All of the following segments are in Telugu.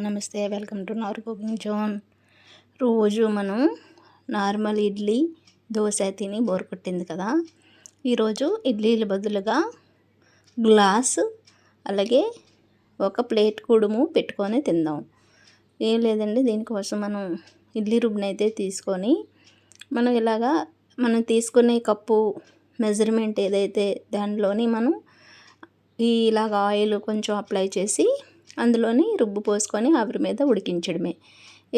నమస్తే, వెల్కమ్ టు నవర్ కుకింగ్ జోన్. రోజు మనం నార్మల్ ఇడ్లీ దోశ తిని బోర్ కొట్టింది కదా. ఈరోజు ఇడ్లీల బదులుగా గ్లాసు అలాగే ఒక ప్లేట్ కుడుము పెట్టుకొని తిందాం. ఏం లేదండి, దీనికోసం మనం ఇడ్లీ రుబ్బునైతే తీసుకొని మనం తీసుకునే కప్పు మెజర్మెంట్ ఏదైతే దానిలోని మనం ఇలాగ ఆయిల్ కొంచెం అప్లై చేసి అందులోని రుబ్బు పోసుకొని ఆవిరి మీద ఉడికించడమే.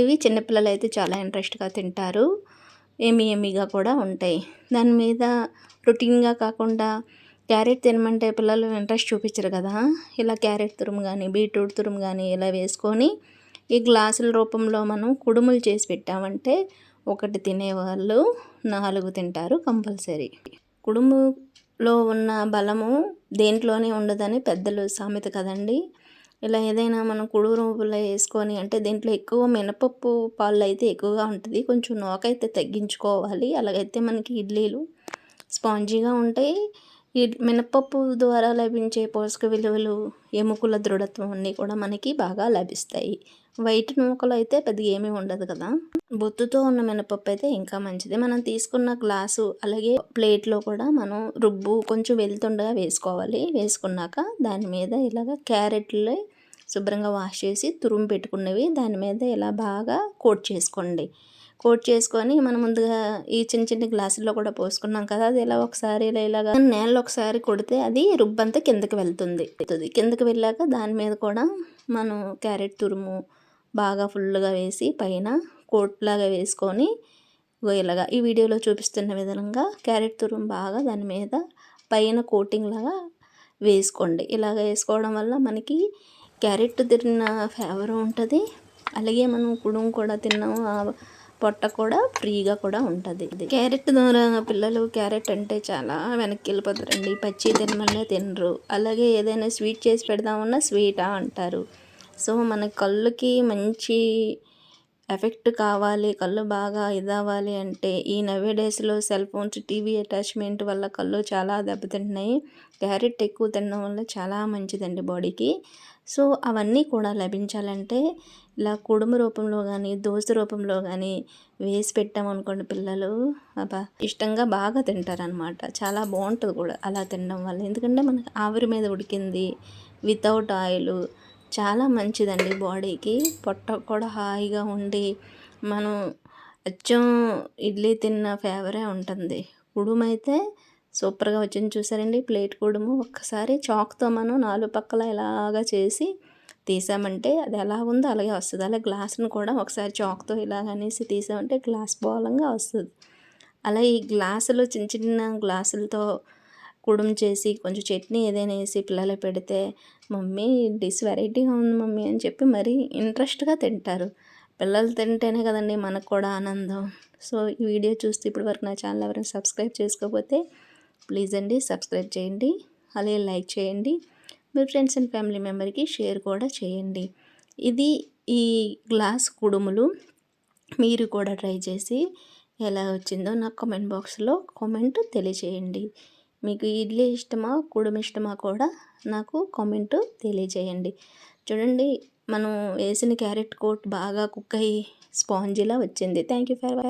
ఇవి చిన్నపిల్లలు అయితే చాలా ఇంట్రెస్ట్గా తింటారు, ఎమ్మీగా కూడా ఉంటాయి. దాని మీద రొటీన్గా కాకుండా క్యారెట్ తినమంటే పిల్లలు ఇంట్రెస్ట్ చూపించరు కదా. ఇలా క్యారెట్ తురుము కానీ బీట్రూట్ తురుము కానీ ఇలా వేసుకొని ఈ గ్లాసుల రూపంలో మనం కుడుములు చేసి పెట్టామంటే ఒకటి తినేవాళ్ళు 4 తింటారు కంపల్సరీ. కుడుములో ఉన్న బలము దేంట్లోనే ఉండదని పెద్దలు సామెత కదండి. ఇలా ఏదైనా మనం కుడుము రూపంలో వేసుకొని అంటే దీంట్లో ఎక్కువ మినపప్పు పాలు అయితే ఎక్కువగా ఉంటుంది, కొంచెం నూకైతే తగ్గించుకోవాలి. అలాగైతే మనకి ఇడ్లీలు స్పాంజీగా ఉంటాయి. ఈ మినపప్పు ద్వారా లభించే పోషక విలువలు, ఎముకల దృఢత్వం అన్నీ కూడా మనకి బాగా లభిస్తాయి. వైట్ నూకలు అయితే పెద్దగా ఏమీ ఉండదు కదా. బొత్తుతో ఉన్న మినపప్పు అయితే ఇంకా మంచిది. మనం తీసుకున్న గ్లాసు అలాగే ప్లేట్లో కూడా మనం రుబ్బు కొంచెం వెళ్తుండగా వేసుకోవాలి. వేసుకున్నాక దాని మీద ఇలాగ క్యారెట్లు శుభ్రంగా వాష్ చేసి తురుము పెట్టుకున్నవి దాని మీద ఇలా బాగా కోట్ చేసుకోండి. కోట్ చేసుకొని మనం ముందుగా ఈ చిన్న చిన్న గ్లాసుల్లో కూడా పోసుకున్నాం కదా, అది ఇలా ఒకసారి ఇలాగా నేలలో ఒకసారి కొడితే అది రుబ్బంతా కిందకి వెళ్తుంది. కిందకి వెళ్ళాక దాని మీద కూడా మనం క్యారెట్ తురుము బాగా ఫుల్గా వేసి పైన కోట్ లాగా వేసుకొని ఇలాగా ఈ వీడియోలో చూపిస్తున్న విధంగా క్యారెట్ తురుము బాగా దాని మీద పైన కోటింగ్ లాగా వేసుకోండి. ఇలాగ వేసుకోవడం వల్ల మనకి క్యారెట్ తిన్న ఫ్లేవర్ ఉంటుంది, అలాగే మనం కుడుము కూడా తిన్నాము, పొట్ట కూడా ఫ్రీగా కూడా ఉంటుంది. క్యారెట్ ద్వారా పిల్లలు క్యారెట్ అంటే చాలా వెనక్కి వెళ్ళిపోతారండి, పచ్చి తినమన్నా తినరు. అలాగే ఏదైనా స్వీట్ చేసి పెడదామన్నా స్వీటా అంటారు. సో మన కళ్ళుకి మంచి ఎఫెక్ట్ కావాలి, కళ్ళు బాగా ఇదవ్వాలి అంటే ఈ డేస్లో సెల్ ఫోన్స్, టీవీ అటాచ్మెంట్ వల్ల కళ్ళు చాలా దెబ్బతింటున్నాయి. క్యారెట్ ఎక్కువ తినడం వల్ల చాలా మంచిదండి బాడీకి. సో అవన్నీ కూడా లభించాలంటే ఇలా కుడుము రూపంలో కానీ దోశ రూపంలో కానీ వేసి పెట్టామనుకోండి, పిల్లలు ఇష్టంగా బాగా తింటారనమాట. చాలా బాగుంటుంది కూడా అలా తినడం వల్ల, ఎందుకంటే మనకి ఆవిరి మీద ఉడికింది, వితౌట్ ఆయిల్, చాలా మంచిదండి బాడీకి. పొట్ట కూడా హాయిగా ఉండి మనం అచ్చం ఇడ్లీ తిన్న ఫేవరే ఉంటుంది. కుడుము అయితే సూపర్గా వచ్చింది చూసారండి. ప్లేట్ కుడుము ఒక్కసారి చాక్తో మనం 4 పక్కల ఇలాగా చేసి తీసామంటే అది ఎలా ఉందో అలాగే వస్తుంది. అలా గ్లాసును కూడా ఒకసారి చాక్తో ఇలాగనేసి తీసామంటే గ్లాస్ బోలంగా వస్తుంది. అలా ఈ గ్లాసులు చిన్న చిన్న గ్లాసులతో కుడుము చేసి కొంచెం చట్నీ ఏదైనా వేసి పిల్లలు పెడితే మమ్మీ డిష్ వెరైటీగా ఉంది మమ్మీ అని చెప్పి మరీ ఇంట్రెస్ట్గా తింటారు. పిల్లలు తింటేనే కదండి మనకు కూడా ఆనందం. సో ఈ వీడియో చూస్తే ఇప్పటి వరకు నా ఛానల్ ఎవరైనా సబ్స్క్రైబ్ చేసుకోకపోతే ప్లీజ్ అండి సబ్స్క్రైబ్ చేయండి, అలాగే లైక్ చేయండి, మీ ఫ్రెండ్స్ అండ్ ఫ్యామిలీ మెంబర్కి షేర్ కూడా చేయండి. ఈ గ్లాస్ కుడుములు మీరు కూడా ట్రై చేసి ఎలా వచ్చిందో నాకు కామెంట్ బాక్స్లో కామెంట్ తెలియచేయండి. మీకు ఇడ్లీ ఇష్టమా కుడుము ఇష్టమా కూడా నాకు కామెంట్ తెలియజేయండి. చూడండి, మనం వేసిన క్యారెట్ కోట్ బాగా కుక్ అయ్యి స్పాంజీలా వచ్చింది. Thank you for